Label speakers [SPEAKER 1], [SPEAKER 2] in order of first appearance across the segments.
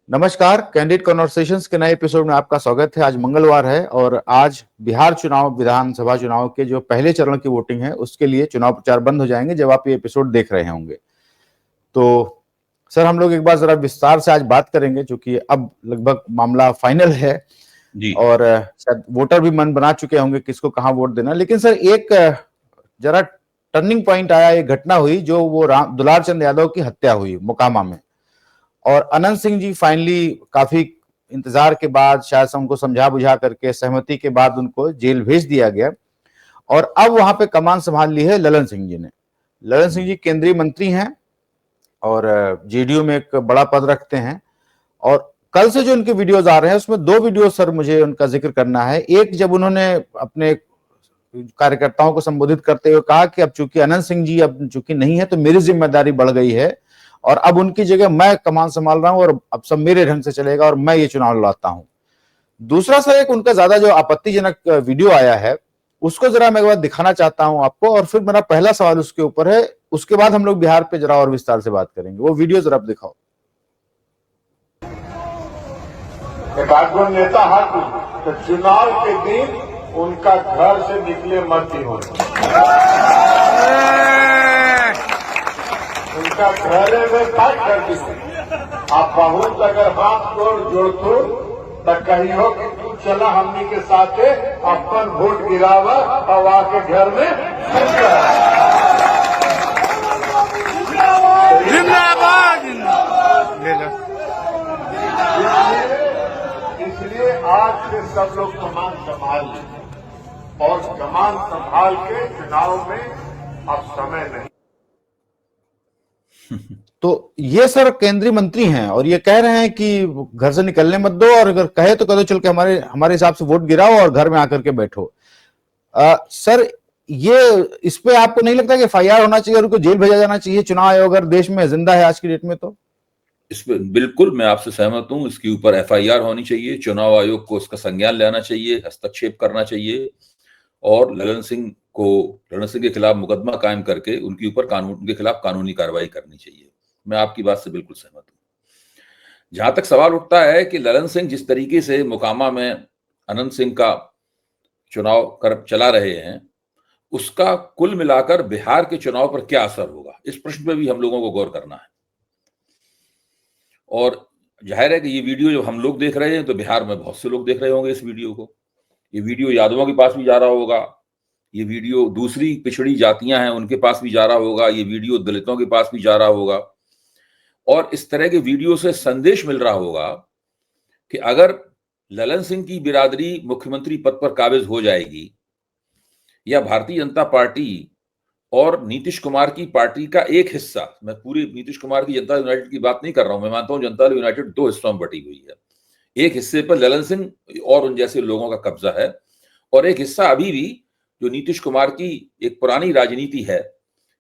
[SPEAKER 1] नमस्कार, candid conversations के नए एपिसोड में आपका स्वागत है। आज मंगलवार है और आज बिहार चुनाव, विधानसभा चुनाव के जो पहले चरण की वोटिंग है उसके लिए चुनाव प्रचार बंद हो जाएंगे जब आप ये एपिसोड देख रहे होंगे। तो सर, हम लोग एक बार जरा विस्तार से आज बात करेंगे, क्योंकि अब लगभग मामला फाइनल है
[SPEAKER 2] जी।
[SPEAKER 1] और शायद वोटर भी मन बना चुके होंगे किसको कहाँ वोट देना। लेकिन सर, एक जरा टर्निंग पॉइंट आया, एक घटना हुई जो वो दुलार चंद यादव की हत्या हुई मोकामा में, और अनंत सिंह जी फाइनली काफी इंतजार के बाद, शायद से उनको समझा बुझा करके सहमति के बाद उनको जेल भेज दिया गया। और अब वहां पे कमान संभाल ली है ललन सिंह जी ने। ललन सिंह जी केंद्रीय मंत्री हैं और जेडीयू में एक बड़ा पद रखते हैं। और कल से जो उनके वीडियोज आ रहे हैं उसमें दो वीडियो सर मुझे उनका जिक्र करना है। एक, जब उन्होंने अपने कार्यकर्ताओं को संबोधित करते हुए कहा कि अब चूंकि अनंत सिंह जी अब चूंकि नहीं है तो मेरी जिम्मेदारी बढ़ गई है और अब उनकी जगह मैं कमान संभाल रहा हूं और अब सब मेरे ढंग से चलेगा और मैं ये चुनाव लड़ता हूं। दूसरा सर, एक उनका ज्यादा जो आपत्तिजनक वीडियो आया है उसको जरा मैं एक बार दिखाना चाहता हूं आपको, और फिर मेरा पहला सवाल उसके ऊपर है। उसके बाद हम लोग बिहार पे जरा और विस्तार से बात करेंगे। वो वीडियो जरा आप दिखाओ।
[SPEAKER 3] एक आगो नेता हाथी तो चुनाव के दिन उनका घर से निकले मत ही हो, उनका घरे में काट कर दी। आप बहुत अगर हाथ जोड़तो तो कहियो कि तू चला हमनी के साथ अपन वोट गिरावा और आके घर में
[SPEAKER 4] जिंदाबाद।
[SPEAKER 3] इसलिए आज से सब लोग कमान संभाल लें और कमान संभाल के चुनाव में अब समय नहीं।
[SPEAKER 1] तो ये सर केंद्रीय मंत्री हैं और ये कह रहे हैं कि घर से निकलने मत दो, और अगर कहे तो कह दो चल के हमारे हिसाब से वोट गिराओ और घर में आकर के बैठो। सर, ये इस पे आपको नहीं लगता कि एफआईआर होना चाहिए और उनको जेल भेजा जाना चाहिए? चुनाव आयोग अगर देश में जिंदा है आज की डेट में तो
[SPEAKER 2] इस पे बिल्कुल मैं आपसे सहमत हूं। इसके ऊपर एफआईआर होनी चाहिए, चुनाव आयोग को उसका संज्ञान लेना चाहिए, हस्तक्षेप करना चाहिए और ललन सिंह के खिलाफ मुकदमा कायम करके उनके खिलाफ कानूनी कार्रवाई करनी चाहिए। मैं आपकी बात से बिल्कुल सहमत हूं। जहां तक सवाल उठता है कि ललन सिंह जिस तरीके से मोकामा में अनंत सिंह का चुनाव चला रहे हैं, उसका कुल मिलाकर बिहार के चुनाव पर क्या असर होगा, इस प्रश्न पर भी हम लोगों को गौर करना है। और जाहिर है कि ये वीडियो जब हम लोग देख रहे हैं तो बिहार में बहुत से लोग देख रहे होंगे इस वीडियो को। ये वीडियो यादवों के पास भी जा रहा होगा, ये वीडियो दूसरी पिछड़ी जातियां हैं उनके पास भी जा रहा होगा, ये वीडियो दलितों के पास भी जा रहा होगा। और इस तरह के वीडियो से संदेश मिल रहा होगा कि अगर ललन सिंह की बिरादरी मुख्यमंत्री पद पर काबिज हो जाएगी या भारतीय जनता पार्टी और नीतीश कुमार की पार्टी का एक हिस्सा, मैं पूरी नीतीश कुमार की जनता यूनाइटेड की बात नहीं कर रहा हूं, मैं मानता हूं जनता यूनाइटेड दो हिस्सों में बटी हुई है। एक हिस्से पर ललन सिंह और उन जैसे लोगों का कब्जा है और एक हिस्सा अभी भी जो नीतीश कुमार की एक पुरानी राजनीति है,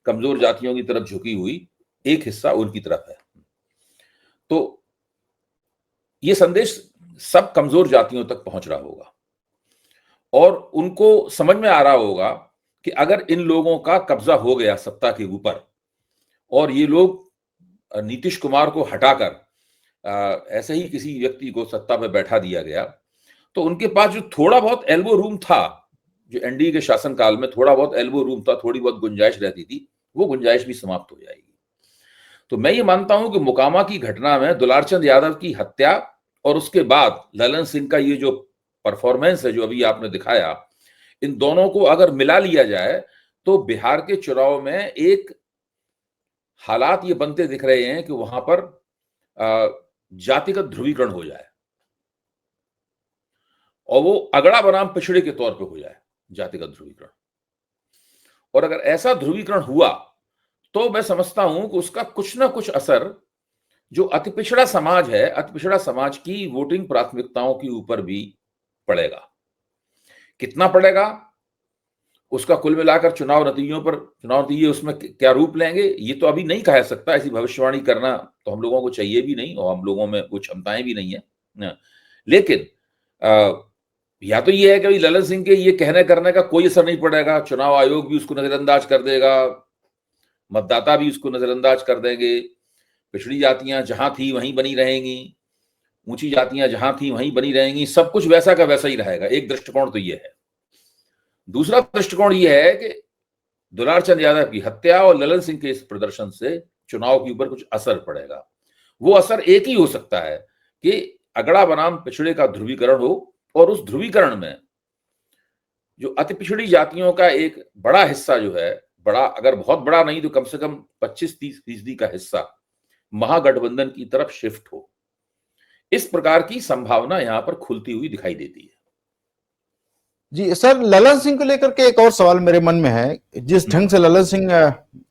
[SPEAKER 2] कमजोर जातियों की तरफ झुकी हुई, एक हिस्सा उनकी तरफ है। तो ये संदेश सब कमजोर जातियों तक पहुंच रहा होगा और उनको समझ में आ रहा होगा कि अगर इन लोगों का कब्जा हो गया सत्ता के ऊपर और ये लोग नीतीश कुमार को हटाकर ऐसे ही किसी व्यक्ति को सत्ता पर बैठा दिया गया, तो उनके पास जो थोड़ा बहुत एल्बो रूम था, जो एनडीए के शासनकाल में थोड़ा बहुत एल्बो रूम था, थोड़ी बहुत गुंजाइश रहती थी, वो गुंजाइश भी समाप्त हो जाएगी। तो मैं ये मानता हूं कि मोकामा की घटना में दुलारचंद यादव की हत्या और उसके बाद ललन सिंह का ये जो परफॉर्मेंस है जो अभी आपने दिखाया, इन दोनों को अगर मिला लिया जाए तो बिहार के चुनाव में एक हालात ये बनते दिख रहे हैं कि वहां पर जातिगत ध्रुवीकरण हो जाए और वो अगड़ा बनाम पिछड़े के तौर पे हो जाए जातिगत ध्रुवीकरण। और अगर ऐसा ध्रुवीकरण हुआ तो मैं समझता हूं कि उसका कुछ ना कुछ असर जो अति पिछड़ा समाज है, अति पिछड़ा समाज की वोटिंग प्राथमिकताओं के ऊपर भी पड़ेगा। कितना पड़ेगा उसका कुल मिलाकर चुनाव नतीजे उसमें क्या रूप लेंगे ये तो अभी नहीं कह सकता। ऐसी भविष्यवाणी करना तो हम लोगों को चाहिए भी नहीं और हम लोगों में वो क्षमताएं भी नहीं है। लेकिन या तो ये है कि ललन सिंह के ये कहने करने का कोई असर नहीं पड़ेगा, चुनाव आयोग भी उसको नजरअंदाज कर देगा, मतदाता भी उसको नजरअंदाज कर देंगे, पिछड़ी जातियां जहां थी वहीं बनी रहेंगी ऊंची जातियां जहां थी वहीं बनी रहेंगी, सब कुछ वैसा का वैसा ही रहेगा। एक दृष्टिकोण तो यह है। दूसरा दृष्टिकोण यह है कि दुलार चंद यादव की हत्या और ललन सिंह के इस प्रदर्शन से चुनाव के ऊपर कुछ असर पड़ेगा। वो असर एक ही हो सकता है कि अगड़ा बनाम पिछड़े का ध्रुवीकरण हो, और उस ध्रुवीकरण में जो अति पिछड़ी जातियों का एक बड़ा हिस्सा जो है, बड़ा अगर बहुत बड़ा नहीं तो कम से कम 25-30% का हिस्सा महागठबंधन की तरफ शिफ्ट हो। इस प्रकार की संभावना यहां पर खुलती हुई दिखाई देती है।
[SPEAKER 1] जी सर, ललन सिंह को लेकर के एक और सवाल मेरे मन में है। जिस ढंग से ललन सिंह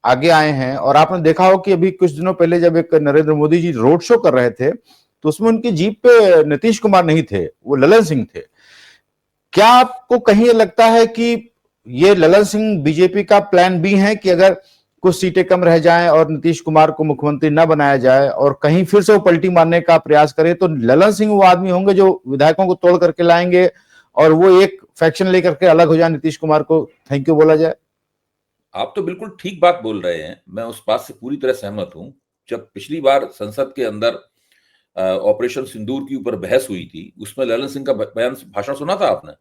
[SPEAKER 1] आगे आए हैं, और आपने देखा हो कि अभी कुछ दिनों पहले जब एक नरेंद्र मोदी जी रोड शो कर रहे थे तो उसमें उनकी जीप पे नीतीश कुमार नहीं थे, वो ललन सिंह थे। क्या आपको कहीं ये लगता है कि ये ललन सिंह बीजेपी का प्लान बी है कि अगर कुछ सीटें कम रह जाएं और नीतीश कुमार को मुख्यमंत्री न बनाया जाए और कहीं फिर से वो पलटी मारने का प्रयास करे, तो ललन सिंह वो आदमी होंगे जो विधायकों को तोड़ करके लाएंगे और वो एक फैक्शन लेकर के अलग हो जाए, नीतीश कुमार को थैंक यू बोला जाए?
[SPEAKER 2] आप तो बिल्कुल ठीक बात बोल रहे हैं, मैं उस बात से पूरी तरह सहमत हूं। जब पिछली बार संसद के अंदर ऑपरेशन सिंदूर के ऊपर बहस हुई थी, उसमें ललन सिंह का भाषण सुना था आपने?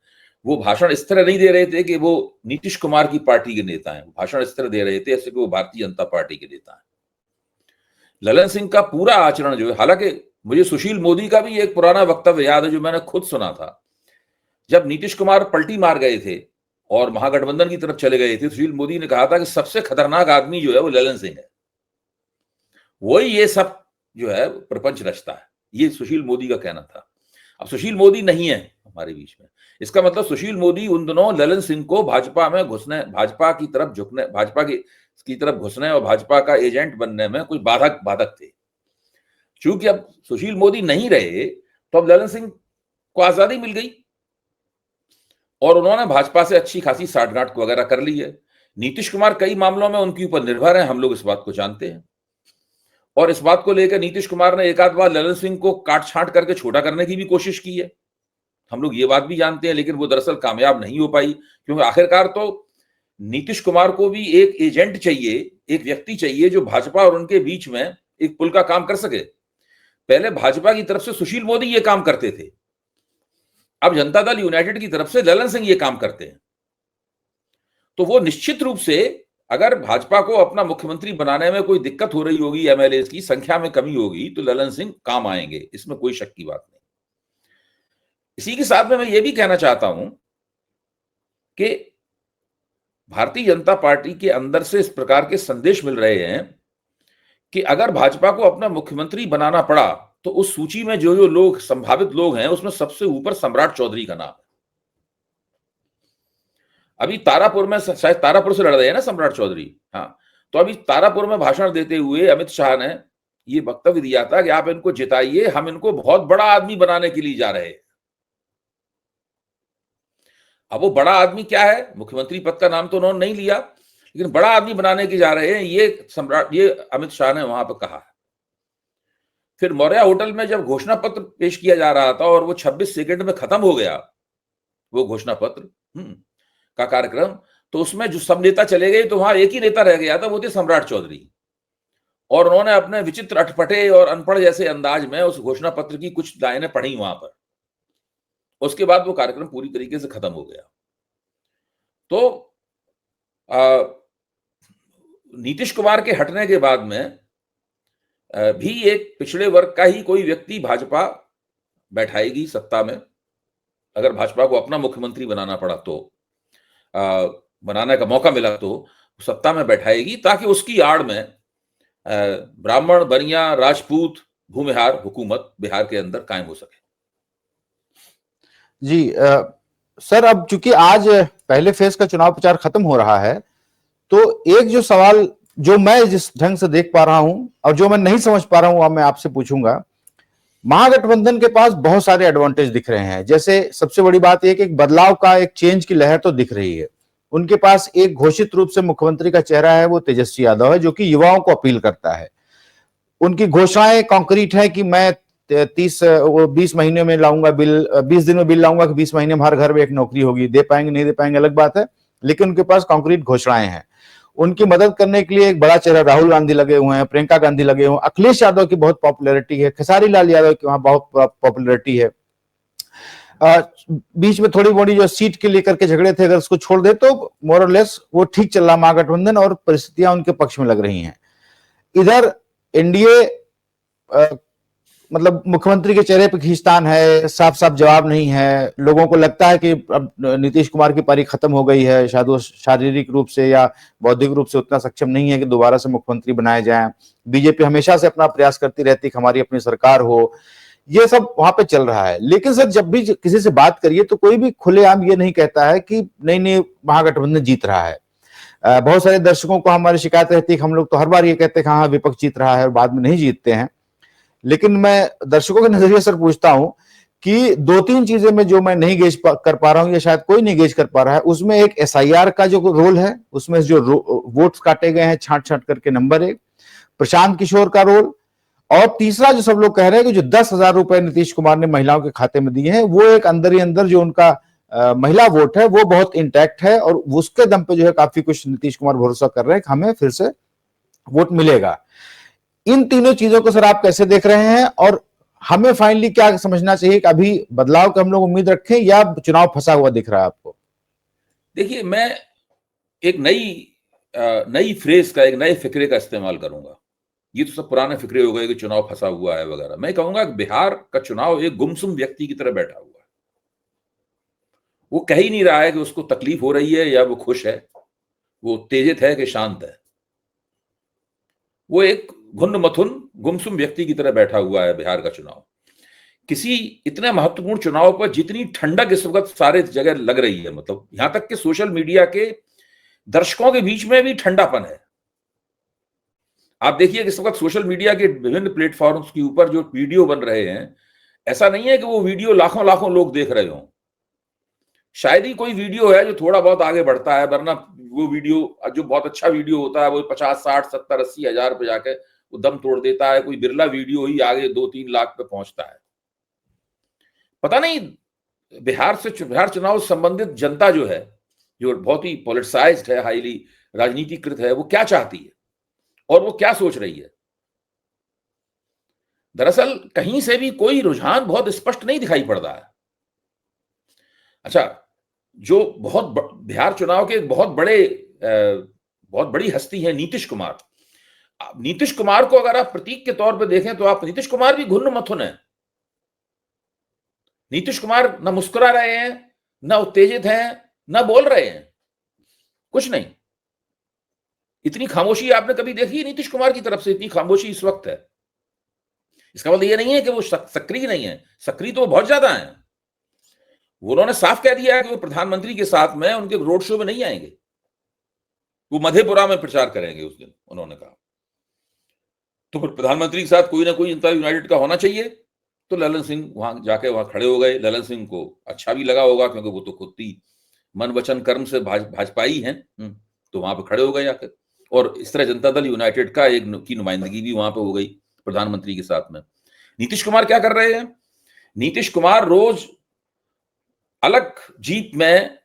[SPEAKER 2] वो भाषण इस तरह नहीं दे रहे थे कि वो नीतीश कुमार की पार्टी के नेता हैं, भाषण इस तरह दे रहे थे ऐसे कि वो भारतीय जनता पार्टी के नेता हैं। ललन सिंह का पूरा आचरण जो है, हालांकि मुझे सुशील मोदी का भी एक पुराना वक्तव्य याद है जो मैंने खुद सुना था। जब नीतीश कुमार पलटी मार गए थे और महागठबंधन की तरफ चले गए थे, सुशील मोदी ने कहा था कि सबसे खतरनाक आदमी जो है वो ललन सिंह है, वही ये सब जो है प्रपंच रचता है, ये सुशील मोदी का कहना था। अब सुशील मोदी नहीं है हमारे बीच में, इसका मतलब सुशील मोदी उन दिनों ललन सिंह को भाजपा में घुसने, भाजपा की तरफ झुकने, भाजपा की तरफ घुसने और भाजपा का एजेंट बनने में कोई बाधक थे। चूंकि अब सुशील मोदी नहीं रहे तो अब ललन सिंह को आजादी मिल गई और उन्होंने भाजपा से अच्छी खासी साठगांठ वगैरह कर ली है। नीतीश कुमार कई मामलों में उनके ऊपर निर्भर है, हम लोग इस बात को जानते हैं। और इस बात को लेकर नीतीश कुमार ने एक आध बार ललन सिंह को काट छांट करके छोटा करने की भी कोशिश की है, हम लोग ये बात भी जानते हैं, लेकिन वो दरअसल कामयाब नहीं हो पाई, क्योंकि आखिरकार तो नीतीश कुमार को भी एक एजेंट चाहिए, एक व्यक्ति चाहिए जो भाजपा और उनके बीच में एक पुल का काम कर सके। पहले भाजपा की तरफ से सुशील मोदी ये काम करते थे, अब जनता दल यूनाइटेड की तरफ से ललन सिंह ये काम करते हैं। तो वो निश्चित रूप से अगर भाजपा को अपना मुख्यमंत्री बनाने में कोई दिक्कत हो रही होगी, एमएलए की संख्या में कमी होगी, तो ललन सिंह काम आएंगे, इसमें कोई शक की बात नहीं। इसी के साथ में मैं ये भी कहना चाहता हूं कि भारतीय जनता पार्टी के अंदर से इस प्रकार के संदेश मिल रहे हैं कि अगर भाजपा को अपना मुख्यमंत्री बनाना पड़ा तो उस सूची में जो जो लोग संभावित लोग हैं उसमें सबसे ऊपर सम्राट चौधरी का नाम है। अभी तारापुर में, शायद तारापुर से लड़ रहे हैं ना सम्राट चौधरी, हाँ, तो अभी तारापुर में भाषण देते हुए अमित शाह ने ये वक्तव्य दिया था कि आप इनको जिताइए, हम इनको बहुत बड़ा आदमी बनाने के लिए जा रहे हैं। अब वो बड़ा आदमी क्या है, मुख्यमंत्री पद का नाम तो उन्होंने नहीं लिया, लेकिन बड़ा आदमी बनाने के जा रहे हैं, ये अमित शाह ने वहां पर कहा है। फिर मौर्या होटल में जब घोषणा पत्र पेश किया जा रहा था और वो 26 सेकंड में खत्म हो गया वो घोषणा पत्र का कार्यक्रम, तो उसमें जो सब नेता चले गए तो वहां एक ही नेता रह गया था, वो थे सम्राट चौधरी, और उन्होंने अपने विचित्र अटपटे और अनपढ़ जैसे अंदाज में उस घोषणा पत्र की कुछ लाइनें पढ़ी वहां पर। उसके बाद वो कार्यक्रम पूरी तरीके से खत्म हो गया। तो नीतीश कुमार के हटने के बाद में भी एक पिछड़े वर्ग का ही कोई व्यक्ति भाजपा बैठाएगी सत्ता में, अगर भाजपा को अपना मुख्यमंत्री बनाना पड़ा तो, बनाने का मौका मिला तो सत्ता में बैठाएगी, ताकि उसकी आड़ में ब्राह्मण, बनिया, राजपूत, भूमिहार हुकूमत बिहार के अंदर कायम हो सके।
[SPEAKER 1] जी सर, अब चूंकि आज पहले फेज का चुनाव प्रचार खत्म हो रहा है, तो एक जो सवाल जो मैं जिस ढंग से देख पा रहा हूं और जो मैं नहीं समझ पा रहा हूं, अब मैं आपसे पूछूंगा। महागठबंधन के पास बहुत सारे एडवांटेज दिख रहे हैं, जैसे सबसे बड़ी बात यह कि एक बदलाव का, एक चेंज की लहर तो दिख रही है। उनके पास एक घोषित रूप से मुख्यमंत्री का चेहरा है, वो तेजस्वी यादव है, जो कि युवाओं को अपील करता है। उनकी घोषणाएं कॉन्क्रीट है कि मैं 20 महीने में लाऊंगा बिल, 20 दिन में बिल लाऊंगा कि 20 महीने में हर घर में एक नौकरी होगी। दे पाएंगे नहीं दे पाएंगे अलग बात है, लेकिन उनके पास कॉन्क्रीट घोषणाएं हैं। उनकी मदद करने के लिए एक बड़ा चेहरा राहुल गांधी लगे हुए हैं, प्रियंका गांधी लगे हुए हैं, अखिलेश यादव की बहुत पॉपुलैरिटी है, खेसारी लाल यादव की वहां बहुत पॉपुलैरिटी है। बीच में थोड़ी मोड़ी जो सीट के लेकर के झगड़े थे, अगर उसको छोड़ दे तो मोर और लेस वो ठीक चल रहा महागठबंधन, और परिस्थितियां उनके पक्ष में लग रही हैं। इधर एनडीए मतलब मुख्यमंत्री के चेहरे पर खींचतान है, साफ साफ जवाब नहीं है। लोगों को लगता है कि अब नीतीश कुमार की पारी खत्म हो गई है, शायद वो शारीरिक रूप से या बौद्धिक रूप से उतना सक्षम नहीं है कि दोबारा से मुख्यमंत्री बनाए जाएं। बीजेपी हमेशा से अपना प्रयास करती रहती कि हमारी अपनी सरकार हो, ये सब वहां पे चल रहा है। लेकिन सर जब भी किसी से बात करिए तो कोई भी खुलेआम ये नहीं कहता है कि नहीं नहीं महागठबंधन जीत रहा है। बहुत सारे दर्शकों को हमारी शिकायत रहती है कि हम लोग तो हर बार ये कहते हैं कि हाँ विपक्ष जीत रहा है और बाद में नहीं जीतते हैं। लेकिन मैं दर्शकों के नजरिए से पूछता हूं कि दो तीन चीजें में जो मैं नहीं गेज कर पा रहा हूं या शायद कोई नहीं गेज कर पा रहा है, उसमें एक एसआईआर का जो रोल है, उसमें जो वोट्स काटे गए हैं छांट छांट करके, नंबर एक, प्रशांत किशोर का रोल, और तीसरा जो सब लोग कह रहे हैं कि जो 10,000 रुपए नीतीश कुमार ने महिलाओं के खाते में दिए हैं, वो एक अंदर ही अंदर जो उनका महिला वोट है वो बहुत इंटैक्ट है, और उसके दम पे जो है काफी कुछ नीतीश कुमार भरोसा कर रहे हैं कि हमें फिर से वोट मिलेगा। इन तीनों चीजों को सर आप कैसे देख रहे हैं, और हमें फाइनली क्या समझना चाहिए कि अभी बदलाव की हम लोग उम्मीद रखें या चुनाव फंसा हुआ दिख रहा है आपको?
[SPEAKER 2] देखिए, मैं एक नई फ्रेज का, एक नए फिक्रे का इस्तेमाल करूंगा। ये तो सब पुराने फिक्रे हो गए कि चुनाव फंसा हुआ है वगैरह। मैं कहूंगा कि बिहार का चुनाव एक गुमसुम व्यक्ति की तरह बैठा हुआ है। वो कह ही नहीं रहा है कि उसको तकलीफ हो रही है या वो खुश है, वो उत्तेजित है कि शांत है। वो एक घुन्न मथुन गुमसुम व्यक्ति की तरह बैठा हुआ है बिहार का चुनाव। किसी इतने महत्वपूर्ण चुनाव पर जितनी ठंडक इस वक्त सारे जगह लग रही है, मतलब यहां तक कि सोशल मीडिया के दर्शकों के बीच में भी ठंडापन है। आप देखिए कि इस वक्त सोशल मीडिया के विभिन्न प्लेटफॉर्म्स के ऊपर जो वीडियो बन रहे हैं, ऐसा नहीं है कि वो वीडियो लाखों लाखों लोग देख रहे हों। शायद ही कोई वीडियो है जो थोड़ा बहुत आगे बढ़ता है, वरना वो वीडियो जो बहुत अच्छा वीडियो होता है वो 50, 60, 70, 80 हजार पे जाके वो दम तोड़ देता है। कोई बिरला वीडियो ही आगे 2-3 लाख पे पहुंचता है। पता नहीं बिहार चुनाव से संबंधित जनता जो है, जो बहुत ही पॉलिटिसाइज्ड है, हाईली राजनीतिकृत है, वो क्या चाहती है और वो क्या सोच रही है। दरअसल कहीं से भी कोई रुझान बहुत स्पष्ट नहीं दिखाई पड़ रहा है। अच्छा, जो बिहार चुनाव के एक बहुत बड़ी हस्ती है नीतीश कुमार। नीतीश कुमार को अगर आप प्रतीक के तौर पर देखें तो आप नीतीश कुमार भी घुन्न मथुन है। नीतीश कुमार न मुस्कुरा रहे हैं, न उत्तेजित हैं, न बोल रहे हैं, कुछ नहीं। इतनी खामोशी आपने कभी देखी है नीतीश कुमार की तरफ से? इतनी खामोशी इस वक्त है। इसका मतलब यह नहीं है कि वो सक्रिय नहीं है, सक्रिय तो वो बहुत ज्यादा है। उन्होंने साफ कह दिया है कि वो प्रधानमंत्री के साथ में उनके रोड शो में नहीं आएंगे, वो मधेपुरा में प्रचार करेंगे उस दिन, उन्होंने कहा। तो फिर प्रधानमंत्री के साथ कोई ना कोई जनता यूनाइटेड का होना चाहिए। तो ललन सिंह वहां जाके वहां खड़े हो गए। ललन सिंह को अच्छा भी लगा होगा, क्योंकि वो तो खुद ही मन वचन कर्म से भाजपाई हैं, तो वहां पे खड़े हो गए आकर। और इस तरह जनता दल यूनाइटेड का की नुमाइंदगी भी वहां पे हो गई प्रधानमंत्री के साथ में। नीतीश कुमार क्या कर रहे हैं? नीतीश कुमार रोज अलग जीप में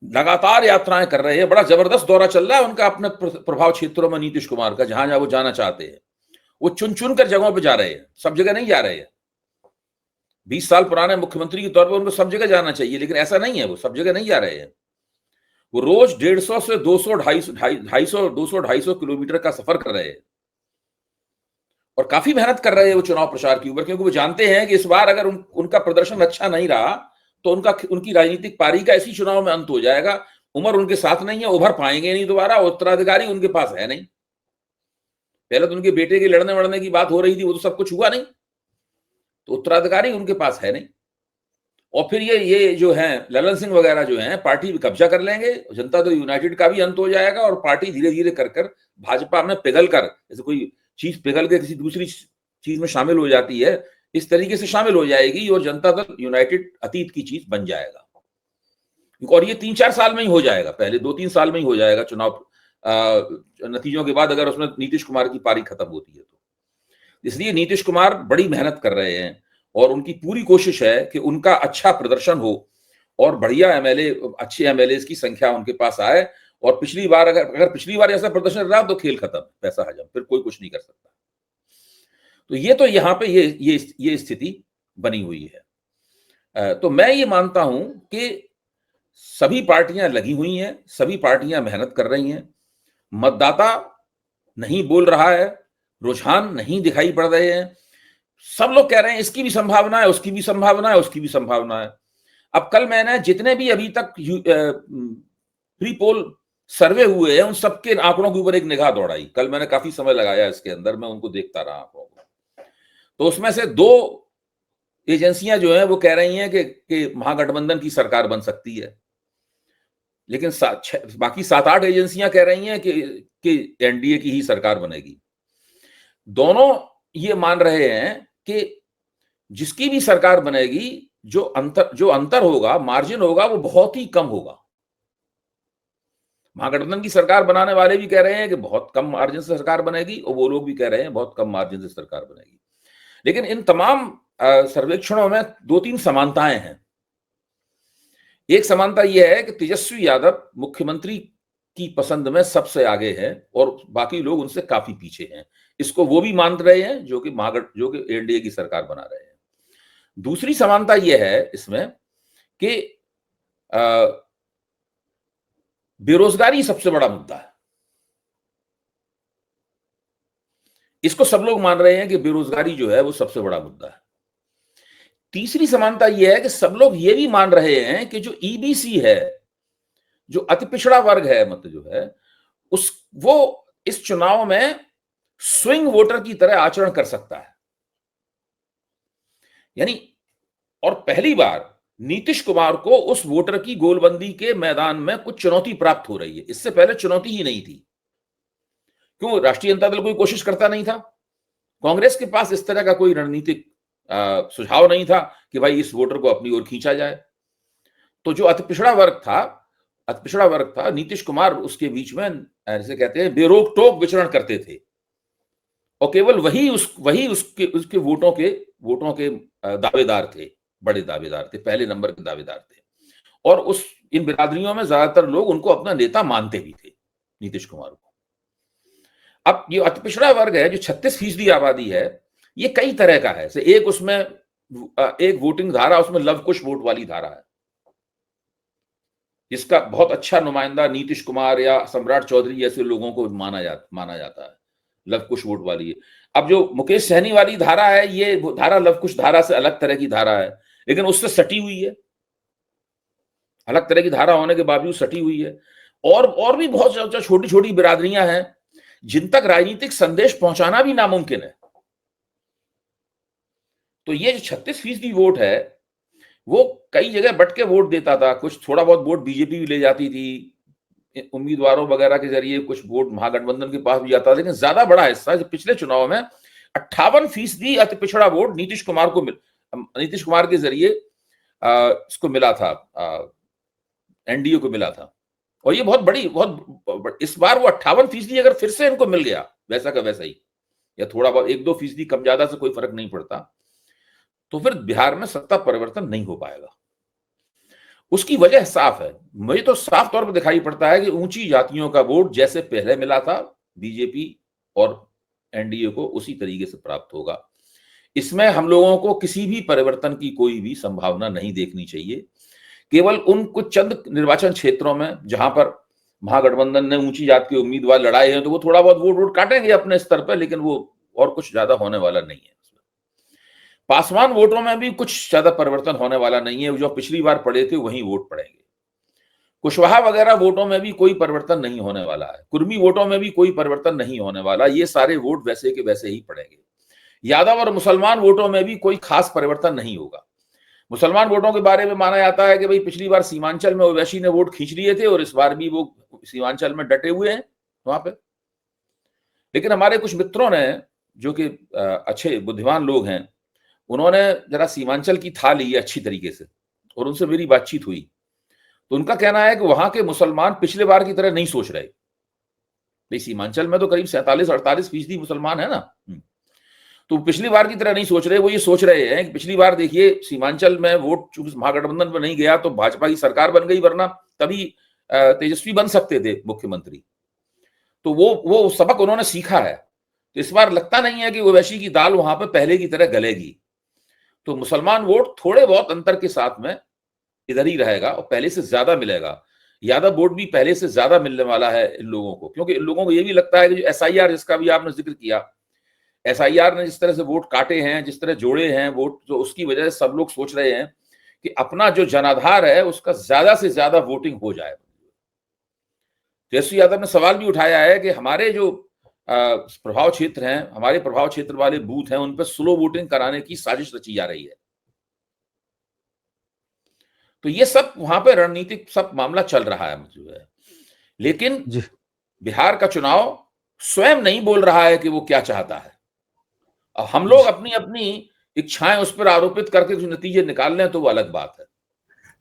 [SPEAKER 2] लगातार यात्राएं कर रहे हैं। बड़ा जबरदस्त दौरा चल रहा है उनका अपने प्रभाव क्षेत्रों में। नीतीश कुमार का जहां जहां वो जाना चाहते हैं, वो चुन चुन कर जगहों पे जा रहे हैं, सब जगह नहीं जा रहे हैं। 20 साल पुराने मुख्यमंत्री के तौर पर उनको सब जगह जाना चाहिए, लेकिन ऐसा नहीं है, वो सब जगह नहीं जा रहे हैं। वो रोज 150 से 200, 250 किलोमीटर का सफर कर रहे हैं और काफी मेहनत कर रहे हैं वो चुनाव प्रचार के ऊपर, क्योंकि वो जानते हैं कि इस बार अगर उनका प्रदर्शन अच्छा नहीं रहा तो उनकी राजनीतिक पारी का इसी चुनाव में अंत हो जाएगा। उम्र उनके साथ नहीं है, उभर पाएंगे नहीं दोबारा, उत्तराधिकारी उनके पास है नहीं। पहले तो उनके बेटे के लड़ने वड़ने की बात हो रही थी, वो तो सब कुछ हुआ नहीं, तो उत्तराधिकारी उनके पास है नहीं। और फिर ये जो है ललन सिंह वगैरह जो हैं, पार्टी कब्जा कर लेंगे, जनता दल यूनाइटेड का भी अंत हो जाएगा और पार्टी धीरे धीरे कर भाजपा में पिघल कर, जैसे कोई चीज पिघल के किसी दूसरी चीज में शामिल हो जाती है, इस तरीके से शामिल हो जाएगी और जनता दल यूनाइटेड अतीत की चीज बन जाएगा। और ये 3-4 साल में ही हो जाएगा, पहले 2-3 साल में ही हो जाएगा चुनाव नतीजों के बाद, अगर उसमें नीतीश कुमार की पारी खत्म होती है तो। इसलिए नीतीश कुमार बड़ी मेहनत कर रहे हैं और उनकी पूरी कोशिश है कि उनका अच्छा प्रदर्शन हो और बढ़िया अच्छे एमएलए की संख्या उनके पास आए और पिछली बार अगर पिछली बार ऐसा प्रदर्शन रहा तो खेल खत्म, पैसा हजम, फिर कोई कुछ नहीं कर सकता। तो ये तो यहाँ पे ये स्थिति बनी हुई है। तो मैं ये मानता हूं कि सभी पार्टियां लगी हुई हैं, सभी पार्टियां मेहनत कर रही हैं, मतदाता नहीं बोल रहा है, रुझान नहीं दिखाई पड़ रहे हैं, सब लोग कह रहे हैं इसकी भी संभावना है, उसकी भी संभावना है, उसकी भी संभावना है। अब कल मैंने जितने भी अभी तक प्री पोल सर्वे हुए हैं उन सबके आंकड़ों के ऊपर एक निगाह दौड़ाई। कल मैंने काफी समय लगाया इसके अंदर, मैं उनको देखता रहा आंकड़ों को। तो उसमें से 2 एजेंसियां जो हैं वो कह रही हैं कि महागठबंधन की सरकार बन सकती है, लेकिन बाकी 7-8 एजेंसियां कह रही हैं कि एनडीए की ही सरकार बनेगी। दोनों ये मान रहे हैं कि जिसकी भी सरकार बनेगी जो अंतर होगा, मार्जिन होगा, वो बहुत ही कम होगा। महागठबंधन की सरकार बनाने वाले भी कह रहे हैं कि बहुत कम मार्जिन से सरकार बनेगी, और वो लोग भी कह रहे हैं बहुत कम मार्जिन से सरकार बनेगी। लेकिन इन तमाम सर्वेक्षणों में 2-3 समानताएं हैं। एक समानता यह है कि तेजस्वी यादव मुख्यमंत्री की पसंद में सबसे आगे हैं और बाकी लोग उनसे काफी पीछे हैं। इसको वो भी मान रहे हैं जो कि एनडीए की सरकार बना रहे हैं। दूसरी समानता यह है इसमें कि बेरोजगारी सबसे बड़ा मुद्दा है। इसको सब लोग मान रहे हैं कि बेरोजगारी जो है वो सबसे बड़ा मुद्दा है। तीसरी समानता यह है कि सब लोग ये भी मान रहे हैं कि जो ईबीसी है, जो अति पिछड़ा वर्ग है, मतलब जो है वो इस चुनाव में स्विंग वोटर की तरह आचरण कर सकता है। यानी और पहली बार नीतीश कुमार को उस वोटर की गोलबंदी के मैदान में कुछ चुनौती प्राप्त हो रही है। इससे पहले चुनौती ही नहीं थी। क्यों? राष्ट्रीय जनता दल कोई कोशिश करता नहीं था, कांग्रेस के पास इस तरह का कोई रणनीतिक सुझाव नहीं था कि भाई इस वोटर को अपनी ओर खींचा जाए। तो जो अति पिछड़ा वर्ग था, नीतीश कुमार उसके बीच में ऐसे कहते हैं बेरोक टोक विचरण करते थे, और केवल वही उसके वोटों के दावेदार थे, बड़े दावेदार थे, पहले नंबर के दावेदार थे। और इन बिरादरियों में ज्यादातर लोग उनको अपना नेता मानते भी थे, नीतीश कुमार को। अब ये अति पिछड़ा वर्ग है जो 36% आबादी है, ये कई तरह का है। एक वोटिंग धारा, उसमें लव कुश वोट वाली धारा है, जिसका बहुत अच्छा नुमाइंदा नीतीश कुमार या सम्राट चौधरी जैसे लोगों को माना जाता है, लव कुश वोट वाली है। अब जो मुकेश सहनी वाली धारा है, ये धारा लव कुश धारा से अलग तरह की धारा है, लेकिन उससे सटी हुई है, अलग तरह की धारा होने के बावजूद सटी हुई है। और भी बहुत छोटी छोटी बिरादरियां हैं जिन तक राजनीतिक संदेश पहुंचाना भी नामुमकिन है। तो ये जो 36% वोट है, वो कई जगह बट के वोट देता था। कुछ थोड़ा बहुत वोट बीजेपी भी ले जाती थी, उम्मीदवारों वगैरह के जरिए कुछ वोट महागठबंधन के पास भी जाता था, लेकिन ज्यादा बड़ा हिस्सा पिछले चुनाव में 58% अति पिछड़ा वोट नीतीश कुमार के जरिए इसको मिला था, एनडीए को मिला था। और ये बहुत इस बार वो 58% अगर फिर से इनको मिल गया वैसा का वैसा ही, या थोड़ा बहुत 1-2% कम ज्यादा से कोई फर्क नहीं पड़ता, तो फिर बिहार में सत्ता परिवर्तन नहीं हो पाएगा। उसकी वजह साफ है, मुझे तो साफ तौर पर दिखाई पड़ता है कि ऊंची जातियों का वोट जैसे पहले मिला था बीजेपी और एनडीए को, उसी तरीके से प्राप्त होगा। इसमें हम लोगों को किसी भी परिवर्तन की कोई भी संभावना नहीं देखनी चाहिए। केवल उन कुछ चंद निर्वाचन क्षेत्रों में जहां पर महागठबंधन ने ऊंची जात के उम्मीदवार लड़ाए हैं, तो वो थोड़ा बहुत वोट काटेंगे अपने स्तर पर, लेकिन वो और कुछ ज्यादा होने वाला नहीं है। पासवान वोटों में भी कुछ ज्यादा परिवर्तन होने वाला नहीं है, जो पिछली बार पड़े थे वही वोट पड़ेंगे। कुशवाहा वगैरह वोटों में भी कोई परिवर्तन नहीं होने वाला है, कुर्मी वोटों में भी कोई परिवर्तन नहीं होने वाला, ये सारे वोट वैसे के वैसे ही पड़ेंगे। यादव और मुसलमान वोटों में भी कोई खास परिवर्तन नहीं होगा। मुसलमान वोटों के बारे में माना जाता है कि भाई पिछली बार सीमांचल में ओवैसी ने वोट खींच लिए थे और इस बार भी वो सीमांचल में डटे हुए हैं वहां पे। लेकिन हमारे कुछ मित्रों ने, जो कि अच्छे बुद्धिमान लोग हैं, उन्होंने जरा सीमांचल की था ली अच्छी तरीके से, और उनसे मेरी बातचीत हुई, तो उनका कहना है कि वहां के मुसलमान पिछले बार की तरह नहीं सोच रहे। भाई सीमांचल में तो करीब 47-48% मुसलमान है ना, तो पिछली बार की तरह नहीं सोच रहे। वो ये सोच रहे हैं कि पिछली बार देखिए सीमांचल में वोट चूंकि महागठबंधन में नहीं गया तो भाजपा की सरकार बन गई, वरना तभी तेजस्वी बन सकते थे मुख्यमंत्री। तो वो सबक उन्होंने सीखा है। तो इस बार लगता नहीं है कि ओवैसी की दाल वहां पे पहले की तरह गलेगी। तो मुसलमान वोट थोड़े बहुत अंतर के साथ में इधर ही रहेगा और पहले से ज्यादा मिलेगा। यादव वोट भी पहले से ज्यादा मिलने वाला है इन लोगों को, क्योंकि इन लोगों को ये भी लगता है कि एसआईआर, जिसका भी आपने जिक्र किया, एसआईआर ने जिस तरह से वोट काटे हैं, जिस तरह जोड़े हैं वोट, तो उसकी वजह से सब लोग सोच रहे हैं कि अपना जो जनाधार है उसका ज्यादा से ज्यादा वोटिंग हो जाए। तेजस्वी यादव ने सवाल भी उठाया है कि हमारे जो प्रभाव क्षेत्र हैं, हमारे प्रभाव क्षेत्र वाले बूथ हैं, उन पर स्लो वोटिंग कराने की साजिश रची जा रही है। तो ये सब वहां पे रणनीतिक सब मामला चल रहा है जो है। लेकिन बिहार का चुनाव स्वयं नहीं बोल रहा है कि वो क्या चाहता है। अब हम लोग अपनी अपनी इच्छाएं उस पर आरोपित करके जो नतीजे निकाल लें तो वो अलग बात है।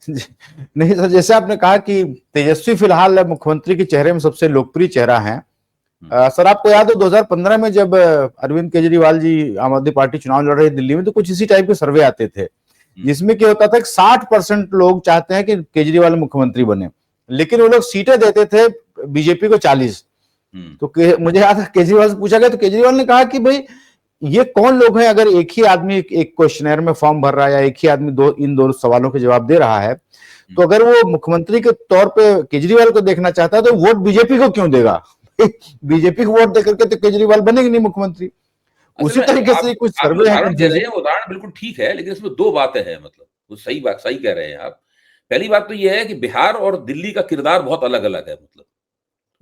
[SPEAKER 1] नहीं सर, जैसे आपने कहा कि तेजस्वी फिलहाल मुख्यमंत्री के चेहरे में सबसे लोकप्रिय चेहरा है। सर आपको याद हो 2015 में जब अरविंद केजरीवाल जी आम आदमी पार्टी चुनाव लड़ रही दिल्ली में, तो कुछ इसी टाइप के सर्वे आते थे जिसमें क्या होता था कि 60% लोग चाहते हैं कि केजरीवाल मुख्यमंत्री बने, लेकिन वो लोग सीटें देते थे बीजेपी को 40। तो मुझे याद है केजरीवाल से पूछा गया तो केजरीवाल ने कहा कि भाई ये कौन लोग हैं, अगर एक ही आदमी एक क्वेश्चनर में फॉर्म भर रहा है या एक ही आदमी इन दो सवालों के जवाब दे रहा है, तो अगर वो मुख्यमंत्री के तौर पे केजरीवाल को देखना चाहता है तो वोट बीजेपी को क्यों देगा? बीजेपी को वोट देकर के तो केजरीवाल बनेगी नहीं मुख्यमंत्री। उसी तरीके से कुछ सर्वे है।
[SPEAKER 2] उदाहरण बिल्कुल ठीक है, लेकिन इसमें दो बातें हैं, मतलब वो सही बात सही कह रहे हैं आप। पहली बात तो यह है कि बिहार और दिल्ली का किरदार बहुत अलग अलग है, मतलब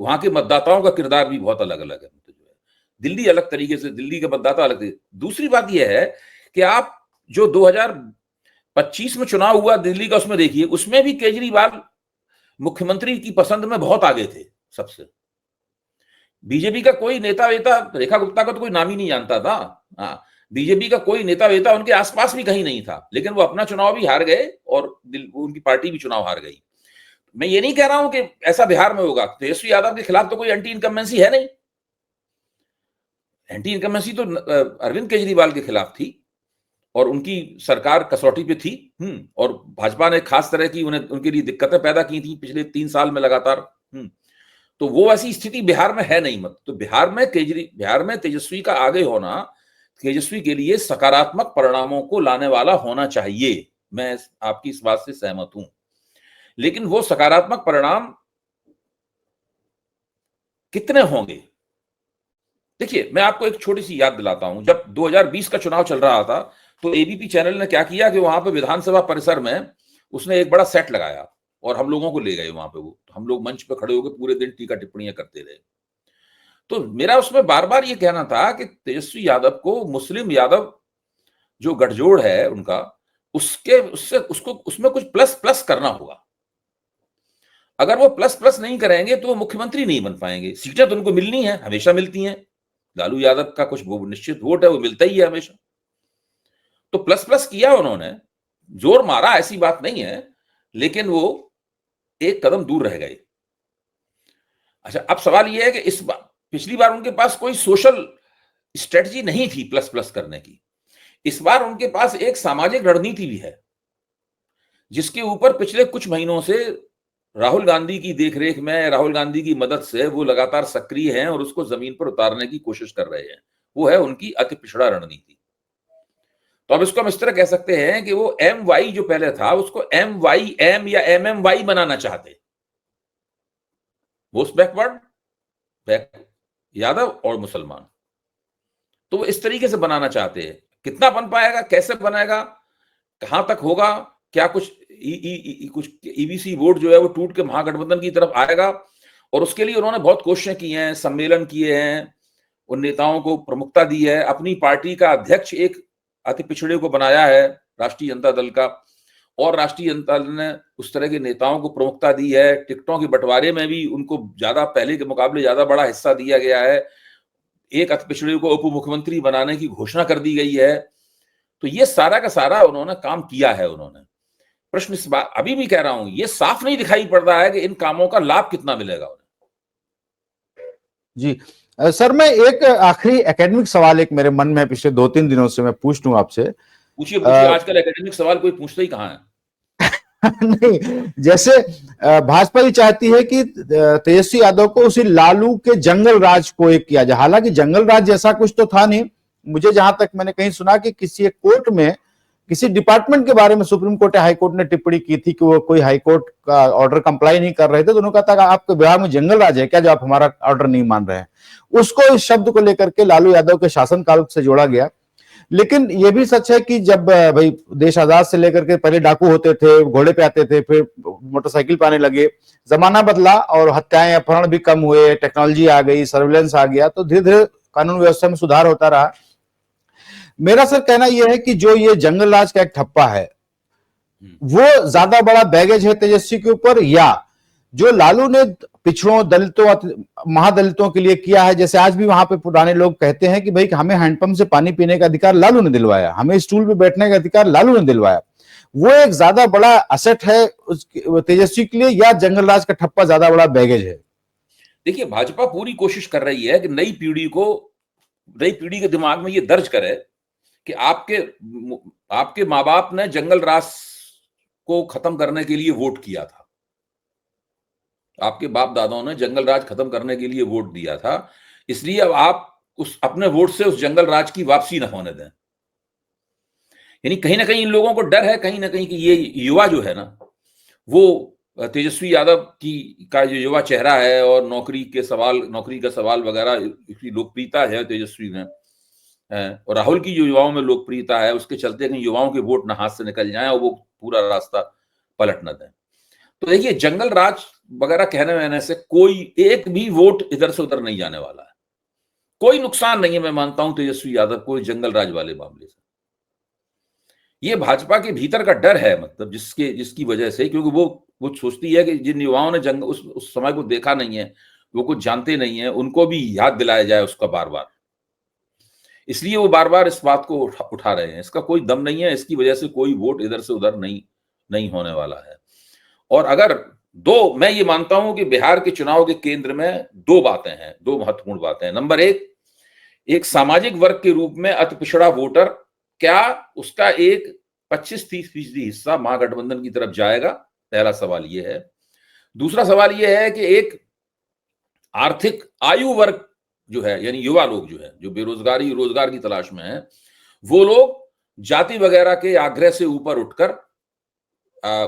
[SPEAKER 2] वहां के मतदाताओं का किरदार भी बहुत अलग अलग है। दिल्ली अलग तरीके से, दिल्ली के मतदाता अलग तरीके। दूसरी बात यह है कि आप जो 2025 में चुनाव हुआ दिल्ली का, उसमें देखिए, उसमें भी केजरीवाल मुख्यमंत्री की पसंद में बहुत आगे थे सबसे। बीजेपी का कोई नेता वेता, रेखा गुप्ता का तो कोई नाम ही नहीं जानता था। हाँ, बीजेपी का कोई नेता वेता उनके आसपास भी कहीं नहीं था, लेकिन वो अपना चुनाव भी हार गए और उनकी पार्टी भी चुनाव हार गई। मैं ये नहीं कह रहा हूं कि ऐसा बिहार में होगा। तेजस्वी यादव के खिलाफ तो कोई एंटी इनकम्बेंसी है नहीं। एंटी इनकम्बेंसी तो अरविंद केजरीवाल के खिलाफ थी और उनकी सरकार कसौटी पे थी। और भाजपा ने खास तरह की उनके लिए दिक्कतें पैदा की थी पिछले 3 साल में लगातार। तो वो ऐसी स्थिति बिहार में है नहीं। मत तो बिहार में तेजस्वी का आगे होना तेजस्वी के लिए सकारात्मक परिणामों को लाने वाला होना चाहिए। मैं आपकी इस बात से सहमत हूं, लेकिन वो सकारात्मक परिणाम कितने होंगे? देखिए, मैं आपको एक छोटी सी याद दिलाता हूं। जब 2020 का चुनाव चल रहा था तो एबीपी चैनल ने क्या किया कि वहां पे विधानसभा परिसर में उसने एक बड़ा सेट लगाया और हम लोगों को ले गए वहां पे। वो हम लोग मंच पे खड़े होकर पूरे दिन टीका टिप्पणियां करते रहे। तो मेरा उसमें बार बार ये कहना था कि तेजस्वी यादव को मुस्लिम यादव जो गठजोड़ है उनका, उसमें कुछ प्लस प्लस करना होगा। अगर वो प्लस प्लस नहीं करेंगे तो वो मुख्यमंत्री नहीं बन पाएंगे। सीटें तो उनको मिलनी है, हमेशा मिलती हैं। लालू यादव का कुछ निश्चित वोट है, वो मिलता ही है हमेशा। तो प्लस प्लस किया उन्होंने, जोर मारा, ऐसी बात नहीं है, लेकिन वो एक कदम दूर रह गए। अच्छा, अब सवाल यह है कि इस बार, पिछली बार उनके पास कोई सोशल स्ट्रेटजी नहीं थी प्लस प्लस करने की। इस बार उनके पास एक सामाजिक रणनीति भी है, जिसके ऊपर पिछले कुछ महीनों से राहुल गांधी की देखरेख में, राहुल गांधी की मदद से वो लगातार सक्रिय हैं और उसको जमीन पर उतारने की कोशिश कर रहे हैं। वो है उनकी अति पिछड़ा रणनीति। तो अब इसको हम इस तरह कह सकते हैं कि वो MY जो पहले था उसको MYM या MMY बनाना चाहते। मोस्ट बैकवर्ड, यादव और मुसलमान। तो वो इस तरीके से बनाना चाहते हैं। कितना बन पाएगा, कैसे बनाएगा, कहां तक होगा, क्या कुछ कुछ EBC वोट जो है वो टूट के महागठबंधन की तरफ आएगा। और उसके लिए उन्होंने बहुत कोशिशें की हैं, सम्मेलन किए हैं, उन नेताओं को प्रमुखता दी है। अपनी पार्टी का अध्यक्ष एक अति पिछड़े को बनाया है राष्ट्रीय जनता दल का, और राष्ट्रीय जनता दल ने उस तरह के नेताओं को प्रमुखता दी है। टिकटों के बंटवारे में भी उनको ज्यादा, पहले के मुकाबले ज्यादा बड़ा हिस्सा दिया गया है। एक अति पिछड़े को उप मुख्यमंत्री बनाने की घोषणा कर दी गई है। तो ये सारा का सारा उन्होंने काम किया है। उन्होंने प्रश्न इस बात, अभी भी कह रहा हूं, ये साफ नहीं दिखाई पड़ रहा है कि इन कामों का लाभ कितना मिलेगा उन्हें।
[SPEAKER 1] जी सर, मैं एक आखिरी एकेडमिक सवाल एक मेरे मन में पिछले 2-3 दिनों से मैं पूछ लूं आपसे।
[SPEAKER 2] पूछिए। आजकल एकेडमिक सवाल कोई पूछता ही कहां है।
[SPEAKER 1] नहीं, जैसे भाजपा ही चाहती है कि तेजस्वी यादव को उसी लालू के जंगल राज को एक किया जाए। हालांकि जंगल राज जैसा कुछ तो था नहीं। मुझे जहां तक मैंने कहीं सुना कि किसी एक कोर्ट में किसी डिपार्टमेंट के बारे में सुप्रीम कोर्ट या हाई कोर्ट ने टिप्पणी की थी कि वो कोई हाई कोर्ट का ऑर्डर कंप्लाई नहीं कर रहे थे, तो उन्होंने कहा था कि आपके बिहार में जंगल राज है क्या जो आप हमारा ऑर्डर नहीं मान रहे हैं। उसको इस शब्द को लेकर के लालू यादव के शासनकाल से जोड़ा गया। लेकिन यह भी सच है कि जब भाई देश आजाद से लेकर के पहले डाकू होते थे, घोड़े पे आते थे, फिर मोटरसाइकिल पे आने लगे, जमाना बदला और हत्याएं अपहरण भी कम हुए, टेक्नोलॉजी आ गई, सर्विलेंस आ गया, तो धीरे धीरे कानून व्यवस्था में सुधार होता रहा। मेरा सर कहना यह है कि जो ये जंगल राज का एक ठप्पा है वो ज्यादा बड़ा बैगेज है तेजस्वी के ऊपर, या जो लालू ने पिछड़ों, दलितों, महादलितों के लिए किया है। जैसे आज भी वहां पे पुराने लोग कहते हैं कि भाई हमें हैंडपंप से पानी पीने का अधिकार लालू ने दिलवाया, हमें स्टूल पे बैठने का अधिकार लालू ने दिलवाया, वो एक ज्यादा बड़ा असेट है तेजस्वी के लिए, या जंगल राज का ठप्पा ज्यादा बड़ा बैगेज है?
[SPEAKER 2] देखिए, भाजपा पूरी कोशिश कर रही है कि नई पीढ़ी के दिमाग में ये दर्ज करे कि आपके माँ बाप ने जंगल राज को खत्म करने के लिए वोट किया था, आपके बाप दादाओं ने जंगल राज खत्म करने के लिए वोट दिया था, इसलिए अब आप उस अपने वोट से उस जंगल राज की वापसी न होने दें। यानी कहीं ना कहीं इन लोगों को डर है कहीं ना कहीं कि ये युवा जो है ना, वो तेजस्वी यादव का जो युवा चेहरा है और नौकरी का सवाल वगैरह, इसकी लोकप्रियता है तेजस्वी में, और राहुल की जो युवाओं में लोकप्रियता है, उसके चलते कहीं युवाओं के वोट न हाथ से निकल जाएं और वो पूरा रास्ता पलट न दें। तो देखिए, जंगल राज वगैरह कहने से कोई एक भी वोट इधर से उधर नहीं जाने वाला है, कोई नुकसान नहीं है, मैं मानता हूं तेजस्वी यादव को जंगल राज वाले मामले से। ये भाजपा के भीतर का डर है, मतलब जिसकी वजह से, क्योंकि वो सोचती है कि जिन युवाओं ने उस समय को देखा नहीं है, वो कुछ जानते नहीं है, उनको भी याद दिलाया जाए उसका बार बार, इसलिए वो बार बार इस बात को उठा रहे हैं। इसका कोई दम नहीं है, इसकी वजह से कोई वोट इधर से उधर नहीं होने वाला है। और अगर मैं ये मानता हूं कि बिहार के चुनाव के केंद्र में दो महत्वपूर्ण बातें हैं। नंबर एक सामाजिक वर्ग के रूप में अति पिछड़ा वोटर, क्या उसका एक 25-30% हिस्सा महागठबंधन की तरफ जाएगा? पहला सवाल यह है। दूसरा सवाल यह है कि एक आर्थिक आयु वर्ग जो है, यानी युवा लोग जो है, जो रोजगार की तलाश में है, वो लोग जाति वगैरह के आग्रह से ऊपर उठकर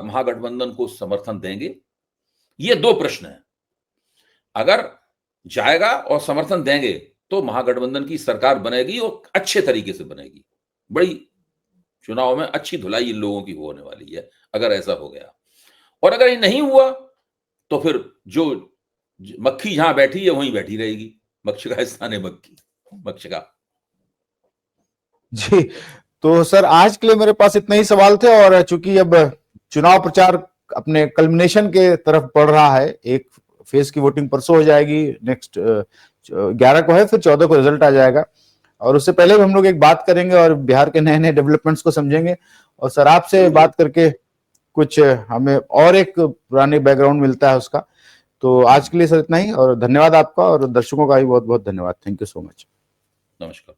[SPEAKER 2] महागठबंधन को समर्थन देंगे? ये दो प्रश्न हैं। अगर जाएगा और समर्थन देंगे तो महागठबंधन की सरकार बनेगी और अच्छे तरीके से बनेगी, बड़ी चुनाव में अच्छी धुलाई इन लोगों की होने वाली है अगर ऐसा हो गया। और अगर ये नहीं हुआ तो फिर जो मक्खी जहां बैठी है वहीं बैठी रहेगी, मक्षिका स्थान है मक्षिका।
[SPEAKER 1] जी, तो सर आज के लिए मेरे पास इतने ही सवाल थे, और चूंकि अब चुनाव प्रचार अपने कल्मिनेशन के तरफ बढ़ रहा है, एक फेज की वोटिंग परसों हो जाएगी, नेक्स्ट 11 को है, फिर 14 को रिजल्ट आ जाएगा, और उससे पहले भी हम लोग एक बात करेंगे और बिहार के नए नए डेवलपमेंट्स को समझेंगे। और सर आपसे बात करके कुछ हमें और एक पुराने बैकग्राउंड मिलता है उसका। तो आज के लिए सर इतना ही, और धन्यवाद आपका, और दर्शकों का भी बहुत बहुत धन्यवाद। Thank you so much.
[SPEAKER 2] नमस्कार।